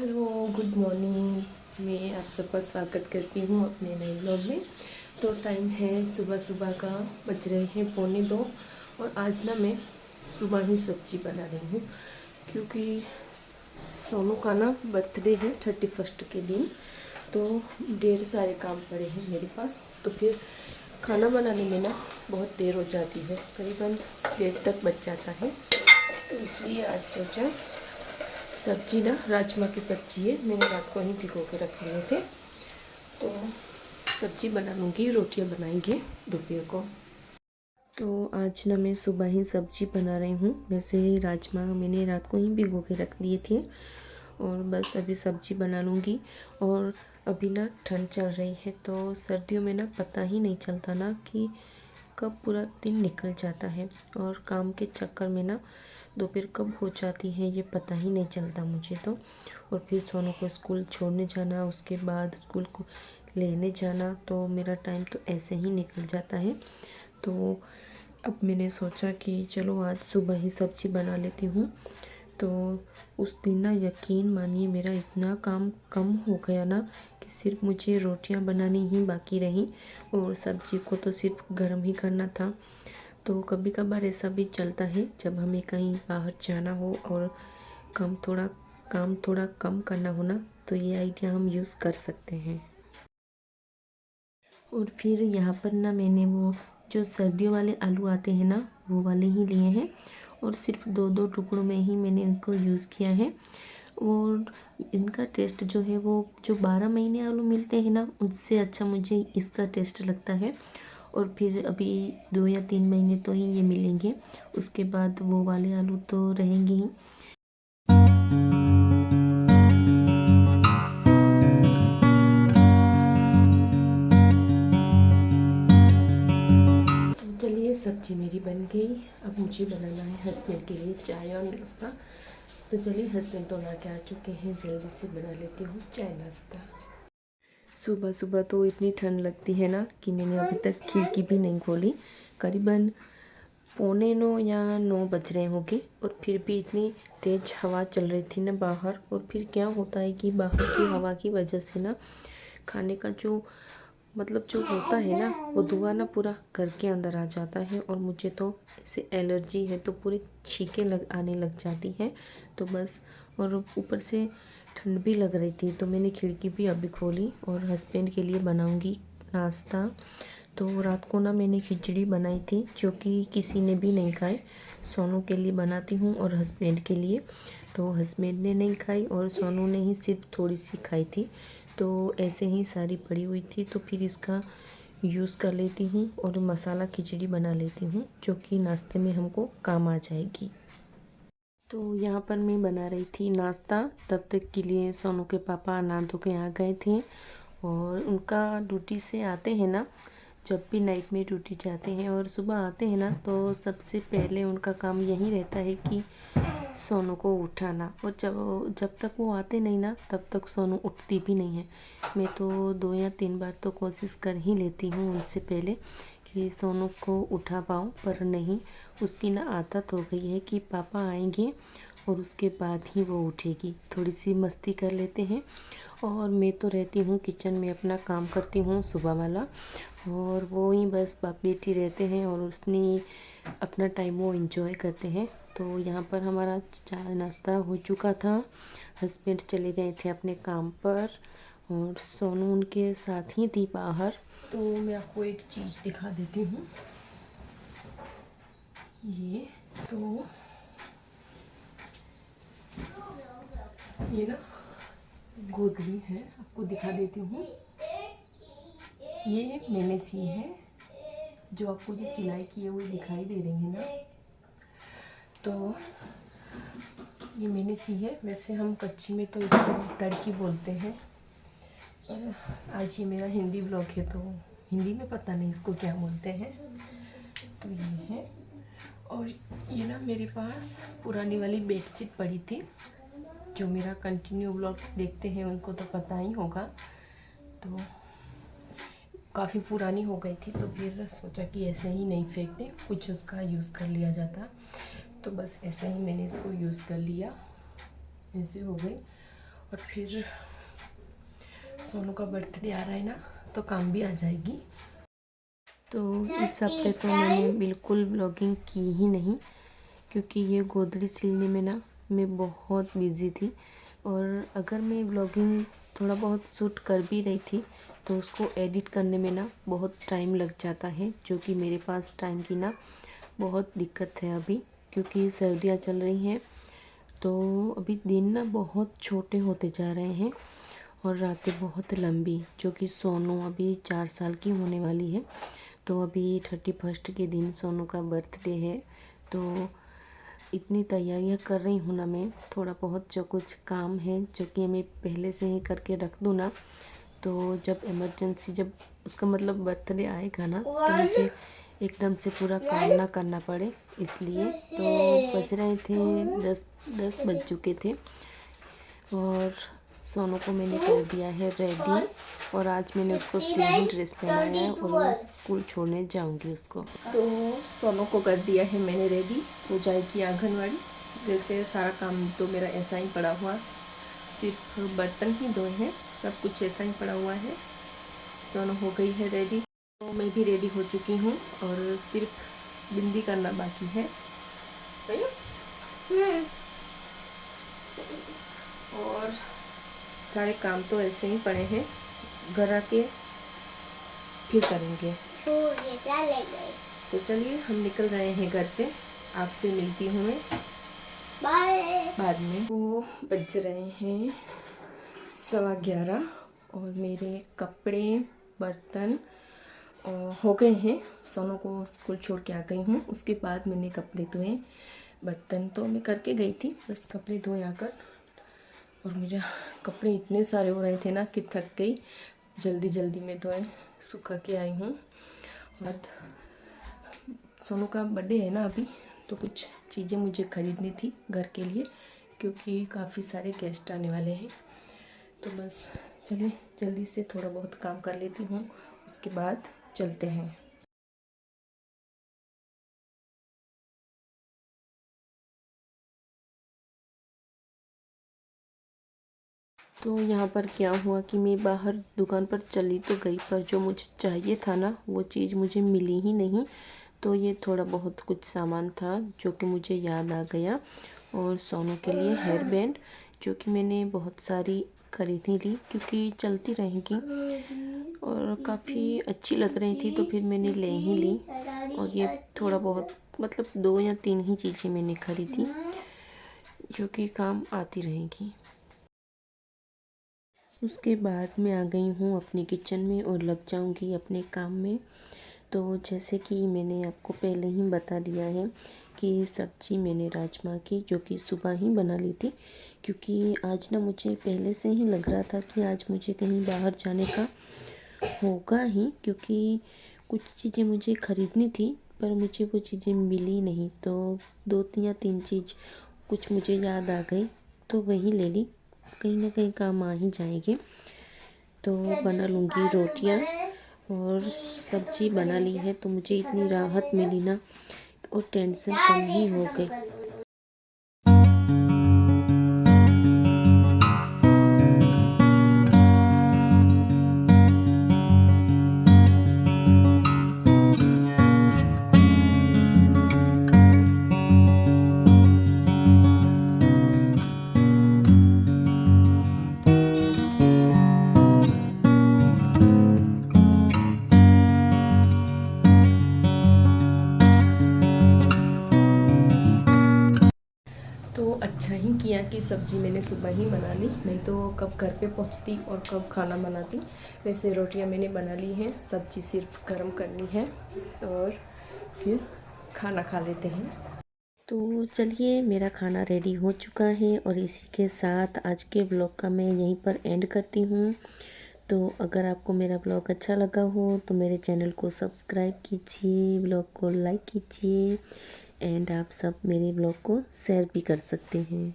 Hello, good morning. मैं आप सबका स्वागत करती हूँ अपने नए व्लॉग में। तो टाइम है सुबह सुबह का, बज रहे हैं 1:45 और आज ना मैं सुबह ही सब्जी बना रही हूँ क्योंकि सोनू का ना बर्थडे है 31 के दिन। तो ढेर सारे काम पड़े हैं मेरे पास, तो फिर खाना बनाने में ना बहुत देर हो जाती है, करीबन 1:30 तक बच जाता है। तो इसलिए आज सोचा सब्जी ना राजमा की सब्जी है, मैंने रात को ही भिगो के रख लिए थे। तो सब्जी बना लूँगी, रोटियां बनाएंगे दोपहर को। तो आज ना मैं सुबह ही सब्जी बना रही हूँ। वैसे राजमा मैंने रात को ही भिगो के रख दिए थे और बस अभी सब्जी बना लूँगी। और अभी ना ठंड चल रही है, तो सर्दियों में ना पता ही नहीं चलता ना कि कब पूरा दिन निकल जाता है, और काम के चक्कर में ना दोपहर कब हो जाती है ये पता ही नहीं चलता मुझे तो। और फिर सोनू को स्कूल छोड़ने जाना, उसके बाद स्कूल को लेने जाना, तो मेरा टाइम तो ऐसे ही निकल जाता है। तो अब मैंने सोचा कि चलो आज सुबह ही सब्ज़ी बना लेती हूँ। तो उस दिन ना यकीन मानिए मेरा इतना काम कम हो गया ना कि सिर्फ मुझे रोटियां बनानी ही बाकी रही और सब्जी को तो सिर्फ गर्म ही करना था। तो कभी कभार ऐसा भी चलता है जब हमें कहीं बाहर जाना हो और काम थोड़ा कम करना हो ना, तो ये आइडिया हम यूज़ कर सकते हैं। और फिर यहाँ पर ना मैंने वो जो सर्दियों वाले आलू आते हैं ना, वो वाले ही लिए हैं और सिर्फ दो दो टुकड़ों में ही मैंने इनको यूज़ किया है। और इनका टेस्ट जो है वो जो 12 महीने आलू मिलते हैं ना, उससे अच्छा मुझे इसका टेस्ट लगता है। और फिर अभी 2 या 3 महीने तो ही ये मिलेंगे, उसके बाद वो वाले आलू तो रहेंगे ही। चलिए सब्जी मेरी बन गई। अब मुझे बनाना है हस्बैंड के लिए चाय और नाश्ता। तो चलिए, हस्बैंड तो ला के आ चुके हैं, जल्दी से बना लेती हूँ चाय नाश्ता। सुबह सुबह तो इतनी ठंड लगती है ना कि मैंने अभी तक खिड़की भी नहीं खोली। करीबन 8:45 या 9 बज रहे होंगे और फिर भी इतनी तेज़ हवा चल रही थी ना बाहर। और फिर क्या होता है कि बाहर की हवा की वजह से ना खाने का जो जो होता है ना, वो धुआं ना पूरा घर के अंदर आ जाता है और मुझे तो ऐसे एलर्जी है, तो पूरी छींकें आने लग जाती हैं। तो बस, और ऊपर से ठंड भी लग रही थी, तो मैंने खिड़की भी अभी खोली और हस्बैंड के लिए बनाऊंगी नाश्ता। तो रात को ना मैंने खिचड़ी बनाई थी जो कि किसी ने भी नहीं खाई। सोनू के लिए बनाती हूँ और हस्बैंड के लिए। तो हस्बैंड ने नहीं खाई और सोनू ने ही सिर्फ थोड़ी सी खाई थी। तो ऐसे ही सारी पड़ी हुई थी, तो फिर इसका यूज़ कर लेती हूँ और मसाला खिचड़ी बना लेती हूँ जो कि नाश्ते में हमको काम आ जाएगी। तो यहाँ पर मैं बना रही थी नाश्ता, तब तक के लिए सोनू के पापा नहा धो के आ गए थे। और उनका ड्यूटी से आते हैं ना, जब भी नाइट में ड्यूटी जाते हैं और सुबह आते हैं ना, तो सबसे पहले उनका काम यही रहता है कि सोनू को उठाना। और जब जब तक वो आते नहीं ना, तब तक सोनू उठती भी नहीं है। मैं तो 2 या 3 बार तो कोशिश कर ही लेती हूँ उनसे पहले कि सोनू को उठा पाऊँ, पर नहीं, उसकी ना आदत हो गई है कि पापा आएंगे और उसके बाद ही वो उठेगी। थोड़ी सी मस्ती कर लेते हैं और मैं तो रहती हूँ किचन में, अपना काम करती हूँ सुबह वाला, और वो ही बस बाप बेटी रहते हैं और उसने अपना टाइम वो एंजॉय करते हैं। तो यहाँ पर हमारा चाय नाश्ता हो चुका था। हस्बैंड चले गए थे अपने काम पर और सोनू उनके साथ ही थी बाहर। तो मैं आपको एक चीज़ दिखा देती हूँ। ये तो ये ना गोदली है, आपको दिखा देती हूँ। ये मैंने सी है, जो आपको ये सिलाई की है वो दिखाई दे रही है ना, तो ये मैंने सी है। वैसे हम कच्ची में तो इसको तड़की बोलते हैं, पर आज ये मेरा हिंदी ब्लॉग है तो हिंदी में पता नहीं इसको क्या बोलते हैं। तो ये है। और ये ना मेरे पास पुरानी वाली बेडशीट पड़ी थी, जो मेरा कंटिन्यू ब्लॉग देखते हैं उनको तो पता ही होगा। तो काफ़ी पुरानी हो गई थी, तो फिर सोचा कि ऐसे ही नहीं फेंकते, कुछ उसका यूज़ कर लिया जाता। तो बस ऐसे ही मैंने इसको यूज़ कर लिया, ऐसे हो गई। और फिर सोनू का बर्थडे आ रहा है ना, तो काम भी आ जाएगी। तो इस हफ्ते तो मैंने बिल्कुल व्लॉगिंग की ही नहीं, क्योंकि ये गोदड़ी सिलने में ना मैं बहुत बिज़ी थी। और अगर मैं व्लॉगिंग थोड़ा बहुत शूट कर भी रही थी तो उसको एडिट करने में ना बहुत टाइम लग जाता है, जो कि मेरे पास टाइम की ना बहुत दिक्कत है अभी, क्योंकि सर्दियाँ चल रही हैं। तो अभी दिन ना बहुत छोटे होते जा रहे हैं और रातें बहुत लंबी, जो कि सोनू अभी 4 साल की होने वाली है। तो अभी 31 के दिन सोनू का बर्थडे है। तो इतनी तैयारियां कर रही हूँ ना मैं, थोड़ा बहुत जो कुछ काम है जो कि मैं पहले से ही करके रख दूँ ना, तो जब इमरजेंसी, जब उसका मतलब बर्थडे आएगा ना, तो मुझे एकदम से पूरा काम ना करना पड़े, इसलिए। तो बज रहे थे 10 बज चुके थे और सोनू को मैंने कर दिया है रेडी। और आज मैंने उसको प्लेन ड्रेस पहनाया है और वो स्कूल छोड़ने जाऊंगी उसको। तो सोनू को कर दिया है मैंने रेडी, वो जाएगी आंगनवाड़ी। जैसे सारा काम तो मेरा ऐसा ही पड़ा हुआ, सिर्फ बर्तन ही धोए हैं, सब कुछ ऐसा ही पड़ा हुआ है। सोनू हो गई है रेडी, तो मैं भी रेडी हो चुकी हूँ और सिर्फ बिंदी करना बाकी है। और सारे काम तो ऐसे ही पड़े हैं, घर आके फिर करेंगे। तो चलिए हम निकल रहे हैं घर से, आपसे मिलती हूँ मैं बाद में। वो बज रहे हैं 11:15 और मेरे कपड़े बर्तन हो गए हैं। सोनू को स्कूल छोड़ के आ गई हूँ, उसके बाद मैंने कपड़े धोए। बर्तन तो मैं करके गई थी, बस कपड़े धोए आकर। और मेरे कपड़े इतने सारे हो रहे थे ना कि थक गई, जल्दी जल्दी में धोए सुखा के आई हूँ। और सोनू का बर्थडे है ना अभी, तो कुछ चीज़ें मुझे ख़रीदनी थी घर के लिए, क्योंकि काफ़ी सारे गेस्ट आने वाले हैं। तो बस चलिए जल्दी से थोड़ा बहुत काम कर लेती हूँ, उसके बाद चलते हैं। तो यहाँ पर क्या हुआ कि मैं बाहर दुकान पर चली तो गई, पर जो मुझे चाहिए था ना वो चीज़ मुझे मिली ही नहीं। तो ये थोड़ा बहुत कुछ सामान था जो कि मुझे याद आ गया। और सोनू के लिए हेयर बैंड, जो कि मैंने बहुत सारी खरीदी ली, क्योंकि चलती रहेंगी और काफ़ी अच्छी लग रही थी, तो फिर मैंने ले ही ली। और ये थोड़ा बहुत मतलब 2 या 3 ही चीज़ें मैंने खरीदी जो कि काम आती रहेंगी। उसके बाद मैं आ गई हूँ अपनी किचन में और लग जाऊँगी अपने काम में। तो जैसे कि मैंने आपको पहले ही बता दिया है कि सब्ज़ी मैंने राजमा की जो कि सुबह ही बना ली थी, क्योंकि आज ना मुझे पहले से ही लग रहा था कि आज मुझे कहीं बाहर जाने का होगा ही, क्योंकि कुछ चीज़ें मुझे ख़रीदनी थी पर मुझे वो चीज़ें मिली नहीं। तो 2 या 3 चीज़ कुछ मुझे याद आ गई तो वही ले ली, कहीं ना कहीं काम आ ही जाएंगे। तो बना लूँगी रोटियाँ और सब्ज़ी बना ली है, तो मुझे इतनी राहत मिली ना और टेंशन कम ही हो गई। तो अच्छा ही किया कि सब्ज़ी मैंने सुबह ही बना ली, नहीं तो कब घर पे पहुंचती और कब खाना बनाती। वैसे रोटियां मैंने बना ली हैं, सब्ज़ी सिर्फ गर्म करनी है और फिर खाना खा लेते हैं। तो चलिए मेरा खाना रेडी हो चुका है और इसी के साथ आज के ब्लॉग का मैं यहीं पर एंड करती हूँ। तो अगर आपको मेरा ब्लॉग अच्छा लगा हो तो मेरे चैनल को सब्सक्राइब कीजिए, ब्लॉग को लाइक कीजिए एंड आप सब मेरे ब्लॉग को शेयर भी कर सकते हैं।